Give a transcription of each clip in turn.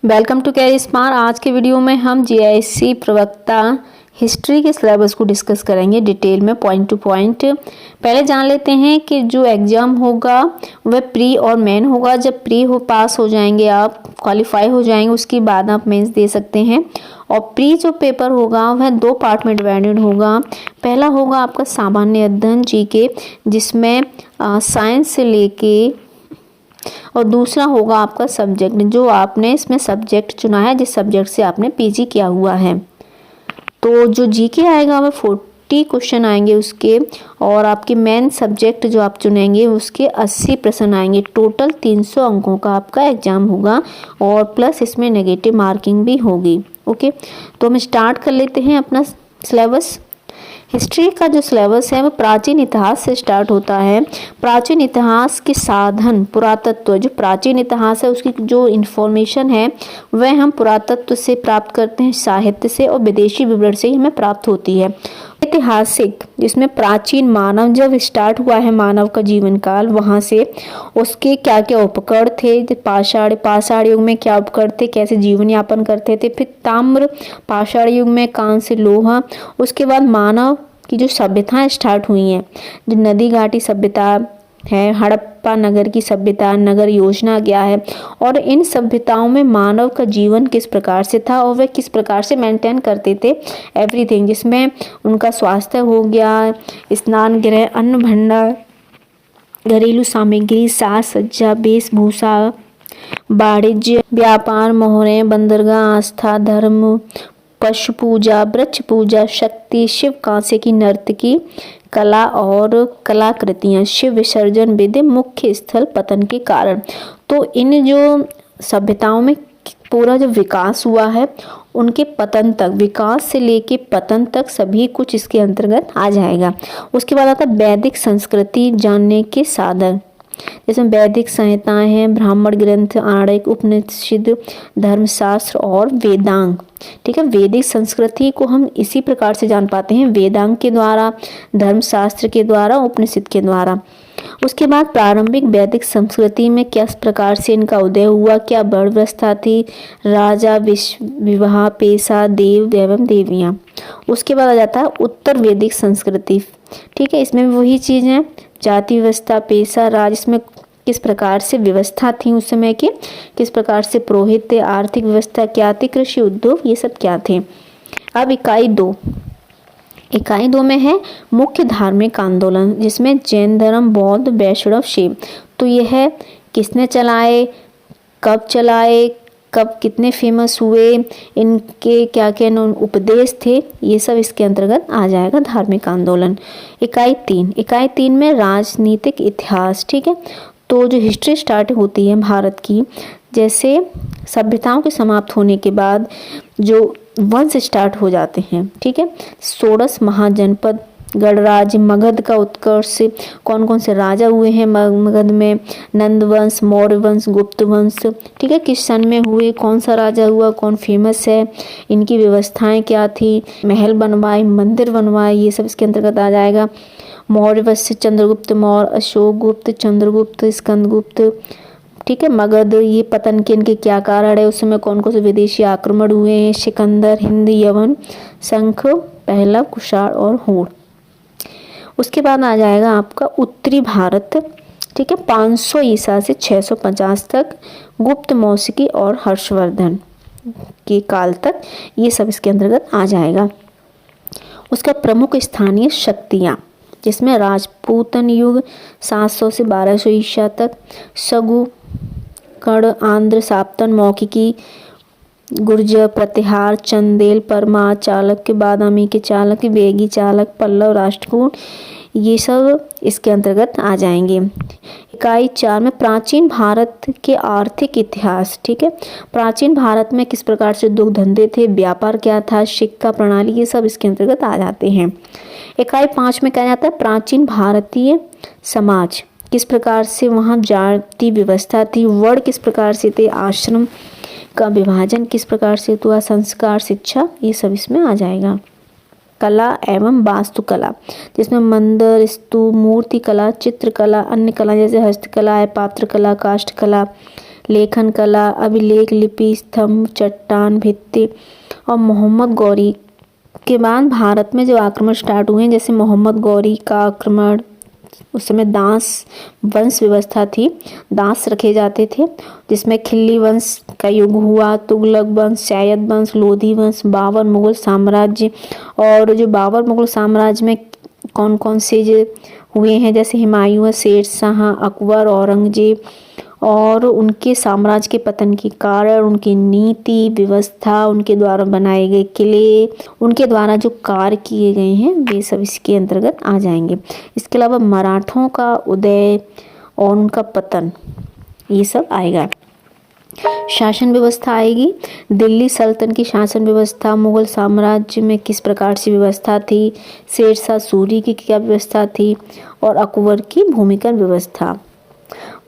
Welcome to career smart. आज के video में हम जीआईसी प्रवक्ता हिस्ट्री के सिलेबस को डिस्कस करेंगे डिटेल में, पॉइंट टू पॉइंट। पहले जान लेते हैं कि जो एग्ज़ाम होगा वह प्री और मेन होगा। जब प्री हो पास हो जाएंगे, आप क्वालिफाई हो जाएंगे, उसके बाद आप मेंस दे सकते हैं। और प्री जो पेपर होगा वह 2 पार्ट में डिवाइडेड होगा। पहला होगा आपका सामान्य अध्ययन जीके, जिसमें साइंस से लेके, और दूसरा होगा आपका सब्जेक्ट, जो आपने इसमें सब्जेक्ट चुना है, जिस सब्जेक्ट से आपने पीजी किया हुआ है। तो जो जीके आएगा वह 40 क्वेश्चन आएंगे उसके, और आपके मेन सब्जेक्ट जो आप चुनेंगे उसके 80 प्रश्न आएंगे। टोटल 300 अंकों का आपका एग्जाम होगा, और प्लस इसमें नेगेटिव मार्किंग भी होगी। ओके, तो हम स्टार्ट कर लेते हैं अपना सिलेबस। हिस्ट्री का जो सिलेबस है वो प्राचीन इतिहास से स्टार्ट होता है। प्राचीन इतिहास के साधन पुरातत्व, जो प्राचीन इतिहास है उसकी जो इन्फॉर्मेशन है वह हम पुरातत्व से प्राप्त करते हैं, साहित्य से, और विदेशी विवरण से ही हमें प्राप्त होती है। ऐतिहासिक, जिसमें प्राचीन मानव जब स्टार्ट हुआ है, मानव का जीवन काल, वहाँ से उसके क्या क्या उपकरण थे, पाषाण युग में क्या उपकरण थे, कैसे जीवन यापन करते थे। फिर ताम्र पाषाण युग में कांस्य लोहा। उसके बाद मानव की जो सभ्यताएं स्टार्ट हुई हैं, जो नदी घाटी सभ्यता है, हड़प्पा नगर की सभ्यता, नगर योजना क्या है, और इन सभ्यताओं में मानव का जीवन किस प्रकार से था और वे किस प्रकार से मेंटेन करते थे एवरीथिंग, जिसमें उनका स्वास्थ्य हो गया, स्नान गृह, अन्न भंडार, घरेलू सामग्री, साज सज्जा, वेशभूषा, वाणिज्य, व्यापार, मोहरे, बंदरगाह, आस्था, धर्म, पशु पूजा, वृक्ष पूजा, शक्ति, शिव कांसे की नर्तकी, कला और कलाकृतियाँ, शिव विसर्जन विधि, मुख्य स्थल पतन के कारण। तो इन जो सभ्यताओं में पूरा जो विकास हुआ है, उनके पतन तक, विकास से लेके पतन तक सभी कुछ इसके अंतर्गत आ जाएगा। उसके बाद आता है वैदिक संस्कृति जानने के साधन, जिसमें वैदिक संहिताएं हैं, ब्राह्मण ग्रंथ, आर्णिक, उपनिषद, धर्मशास्त्र और वेदांग। ठीक है, वैदिक संस्कृति को हम इसी प्रकार से जान पाते हैं, वेदांग के द्वारा, धर्मशास्त्र के द्वारा, उपनिषद के द्वारा। उसके बाद प्रारंभिक वैदिक संस्कृति में किस प्रकार से इनका उदय हुआ, क्या वर्ण व्यवस्था थी, राजा, विवाह, पेशा, देव एवं देवियाँ। उसके बाद आ जाता है उत्तर वैदिक संस्कृति। ठीक है, इसमें भी वही चीज़ है, जाति व्यवस्था, पेशा, राज, इसमें किस प्रकार से व्यवस्था थी उस समय के, किस प्रकार से पुरोहित थे, आर्थिक व्यवस्था क्या थी, कृषि उद्योग, ये सब क्या थे। अब इकाई 2 में है मुख्य धार्मिक आंदोलन, जिसमें जैन धर्म, बौद्ध, वैष्णव, शैव। तो यह है किसने चलाए, कब चलाए, कब कितने फेमस हुए, इनके क्या क्या उपदेश थे, ये सब इसके अंतर्गत आ जाएगा धार्मिक आंदोलन। इकाई 3 में राजनीतिक इतिहास। ठीक है, तो जो हिस्ट्री स्टार्ट होती है भारत की, जैसे सभ्यताओं के समाप्त होने के बाद जो वंश स्टार्ट हो जाते हैं। ठीक है, 16 महाजनपद, गणराज्य, मगध का उत्कर्ष, कौन कौन से राजा हुए हैं मगध में, नंद वंश, मौर्य वंश, गुप्त वंश। ठीक है, किस सन में हुए, कौन सा राजा हुआ, कौन फेमस है, इनकी व्यवस्थाएं क्या थी, महल बनवाए, मंदिर बनवाए, ये सब इसके अंतर्गत आ जाएगा। मौर्य वंश, चंद्रगुप्त मौर्य, अशोक गुप्त, चंद्रगुप्त, स्कंदगुप्त। ठीक है, मगध, ये पतन के इनके क्या कारण है, उस समय कौन कौन से विदेशी आक्रमण हुए हैं, सिकंदर, हिंद, यवन, शंख, पहलव, कुषाण और होड़। उसके बाद आ जाएगा आपका उत्तरी भारत। ठीक है, 500 ईसा से 650 तक, गुप्त मौसिकी और हर्षवर्धन के काल तक, ये सब इसके अंतर्गत आ जाएगा। उसका प्रमुख स्थानीय शक्तियाँ, जिसमें राजपूतन युग 700 से 1200 ईसा तक, सगु, कर्ण, आंध्र, साप्तन, मौखिकी, गुर्जर, प्रतिहार, चंदेल, परमार, चालुक्य, बादामी के चालुक्य, वेगी चालुक्य, पल्लव, राष्ट्रकूट, ये सब इसके अंतर्गत आ जाएंगे। इकाई 4 में प्राचीन भारत के आर्थिक इतिहास। ठीक है, प्राचीन भारत में किस प्रकार से उद्योग धंधे थे, व्यापार क्या था, सिक्का प्रणाली, ये सब इसके अंतर्गत आ जाते हैं। इकाई 5 में कहा जाता है प्राचीन भारतीय समाज, किस प्रकार से वहाँ जाति व्यवस्था थी, वर्ण किस प्रकार से थे, आश्रम का विभाजन किस प्रकार से हुआ, संस्कार, शिक्षा, ये सब इसमें आ जाएगा। कला एवं वास्तुकला, जिसमें मंदिर, स्तूप, मूर्ति कला, चित्रकला, अन्य कला जैसे हस्तकला है, पात्र कला, काष्ठ कला, लेखन कला, अभिलेख, लिपि, स्तंभ, चट्टान, भित्ति और मोहम्मद गौरी के बाद भारत में जो आक्रमण स्टार्ट हुए, जैसे मोहम्मद गौरी का आक्रमण, उस समय दास वंश व्यवस्था थी, दास रखे जाते थे, जिसमें खिल्ली वंश का युग हुआ, तुगलक वंश, सैयद वंश, लोधी वंश, बाबर मुगल साम्राज्य। और जो बाबर मुगल साम्राज्य में कौन कौन से जो हुए हैं, जैसे हुमायूं, शेर शाह, अकबर, औरंगजेब, और उनके साम्राज्य के पतन के कारण उनकी नीति व्यवस्था, उनके द्वारा बनाए गए किले, उनके द्वारा जो कार्य किए गए हैं, वे सब इसके अंतर्गत आ जाएंगे। इसके अलावा मराठों का उदय और उनका पतन, ये सब आएगा। शासन व्यवस्था आएगी, दिल्ली सल्तनत की शासन व्यवस्था, मुगल साम्राज्य में किस प्रकार से व्यवस्था थी, शेरशाह सूरी की क्या व्यवस्था थी, और अकबर की भूमिगत व्यवस्था।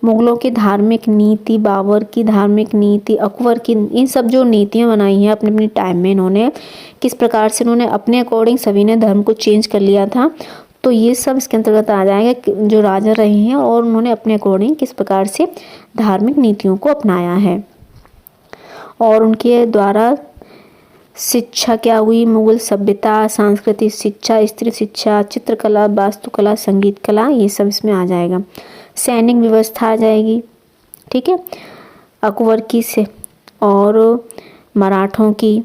मुगलों की धार्मिक नीति, बाबर की धार्मिक नीति, अकबर की, इन सब जो नीतियाँ बनाई हैं अपने अपने टाइम में, इन्होंने किस प्रकार से इन्होंने अपने अकॉर्डिंग सभी ने धर्म को चेंज कर लिया था, तो ये सब इसके अंतर्गत आ जाएगा। जो राजा रहे हैं और उन्होंने अपने अकॉर्डिंग किस प्रकार से धार्मिक नीतियों को अपनाया है, और उनके द्वारा शिक्षा क्या हुई, मुगल सभ्यता, सांस्कृतिक शिक्षा, स्त्री शिक्षा, चित्रकला, वास्तुकला, संगीत कला, ये सब इसमें आ जाएगा। सैनिक व्यवस्था आ जाएगी, ठीक है, अकबर की से और मराठों की।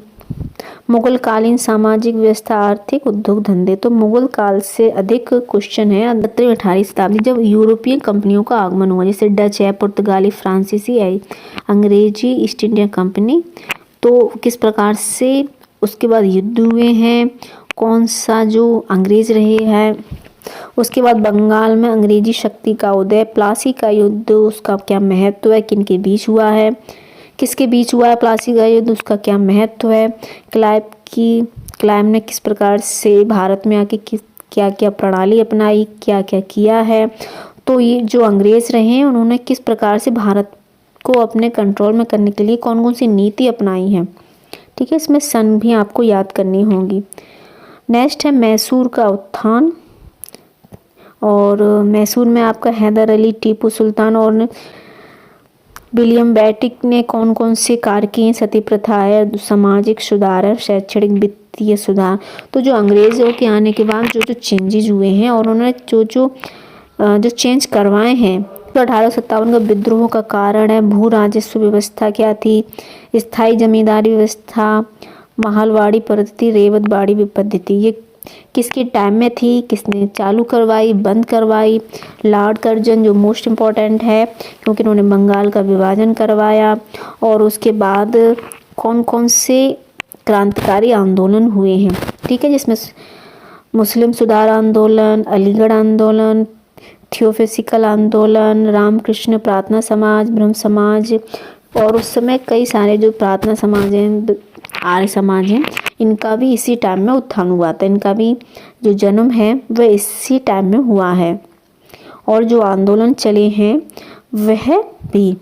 मुगल कालीन सामाजिक व्यवस्था, आर्थिक, उद्योग धंधे। तो मुगल काल से अधिक क्वेश्चन है 18वीं शताब्दी, जब यूरोपियन कंपनियों का आगमन हुआ, जैसे डच है, पुर्तगाली, फ्रांसीसी, अंग्रेजी, ईस्ट इंडिया कंपनी। तो किस प्रकार से उसके बाद युद्ध हुए हैं, कौन सा जो अंग्रेज रहे हैं, उसके बाद बंगाल में अंग्रेजी शक्ति का उदय, प्लासी का युद्ध, उसका क्या महत्व है, किन के बीच हुआ है, किसके बीच हुआ है प्लासी का युद्ध, उसका क्या महत्व है, क्लाइव ने किस प्रकार से भारत में आके क्या क्या प्रणाली अपनाई, क्या क्या किया है। तो ये जो अंग्रेज रहे हैं उन्होंने किस प्रकार से भारत को अपने कंट्रोल में करने के लिए कौन कौन सी नीति अपनाई है, ठीक है, इसमें सन भी आपको याद करनी होगी। नेक्स्ट है मैसूर का उत्थान, और मैसूर में आपका हैदर अली, टीपू सुल्तान और विलियम बेंटिक ने कौन कौन से कार्य किए, सती प्रथा है, सामाजिक सुधार, शैक्षणिक, वित्तीय सुधार। तो जो अंग्रेजों के आने के बाद जो जो चेंजेज हुए हैं और उन्होंने जो चेंज करवाए हैं, तो 1857 का विद्रोह का कारण है, भू राजस्व व्यवस्था क्या थी, स्थायी जमींदारी व्यवस्था, महालवाड़ी पद्धति, रेवतवाड़ी पद्धति, ये किसके टाइम में थी, किसने चालू करवाई, बंद करवाई। लॉर्ड कर्जन जो मोस्ट इम्पॉर्टेंट है, क्योंकि उन्होंने बंगाल का विभाजन करवाया। और उसके बाद कौन कौन से क्रांतिकारी आंदोलन हुए हैं, ठीक है, जिसमें मुस्लिम सुधार आंदोलन, अलीगढ़ आंदोलन, थियोसॉफिकल आंदोलन, रामकृष्ण प्रार्थना समाज, ब्रह्म समाज, और उस समय कई सारे जो प्रार्थना समाज हैं, आर्य समाज हैं, इनका भी इसी टाइम में उत्थान हुआ था, इनका भी जो जन्म है वह इसी टाइम में हुआ है। और जो आंदोलन चले हैं वह भी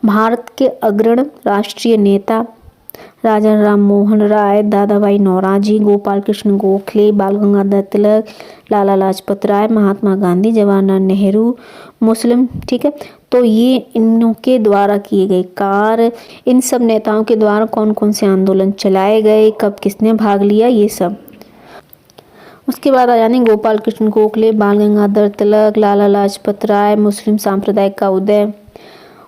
भारत के अग्रणी राष्ट्रीय नेता राजा राम मोहन राय, दादा भाई नौरोजी, गोपाल कृष्ण गोखले, बाल गंगाधर तिलक, लाला लाजपत राय, महात्मा गांधी, जवाहरलाल नेहरू, मुस्लिम, ठीक है। तो ये इनों के द्वारा किए गए कार्य, इन सब नेताओं के द्वारा कौन कौन से आंदोलन चलाए गए, कब किसने भाग लिया, ये सब। उसके बाद आ जाने गोपाल कृष्ण गोखले, बाल गंगाधर तिलक, लाला लाजपत राय, मुस्लिम सांप्रदाय का उदय।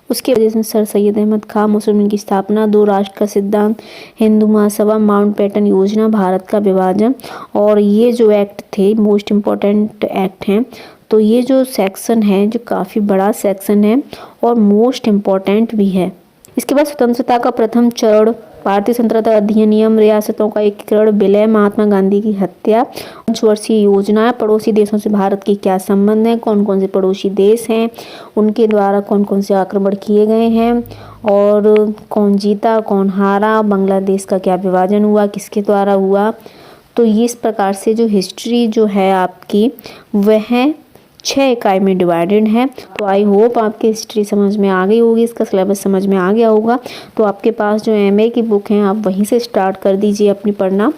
उसके वजह से सर सैयद अहमद खान, मुस्लिम लीग की स्थापना, 2 राष्ट्र का सिद्धांत, हिंदू महासभा, माउंटबेटन योजना, भारत का विभाजन। और ये जो एक्ट थे मोस्ट इम्पॉर्टेंट एक्ट हैं। तो ये जो सेक्शन है जो काफ़ी बड़ा सेक्शन है और मोस्ट इम्पॉर्टेंट भी है। इसके बाद स्वतंत्रता का प्रथम चरण, भारतीय स्वतंत्रता अधिनियम, रियासतों का एकीकरण, विलय, महात्मा गांधी की हत्या, 5 वर्षीय योजना, पड़ोसी देशों से भारत के क्या संबंध हैं, कौन कौन से पड़ोसी देश हैं, उनके द्वारा कौन कौन से आक्रमण किए गए हैं और कौन जीता कौन हारा, बांग्लादेश का क्या विभाजन हुआ, किसके द्वारा हुआ। तो ये इस प्रकार से जो हिस्ट्री जो है आपकी वह 6 इकाई में डिवाइडेड है। तो आई होप आपकी हिस्ट्री समझ में आ गई होगी, इसका सिलेबस समझ में आ गया होगा। तो आपके पास जो एमए की बुक है आप वहीं से स्टार्ट कर दीजिए अपनी पढ़ना,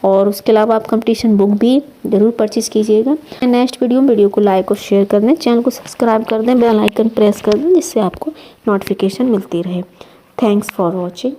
और उसके अलावा आप कंपटीशन बुक भी ज़रूर परचेज़ कीजिएगा। नेक्स्ट वीडियो को लाइक और शेयर कर दें, चैनल को सब्सक्राइब कर दें, बेल आइकन प्रेस कर दें जिससे आपको नोटिफिकेशन मिलती रहे। Thanks for watching.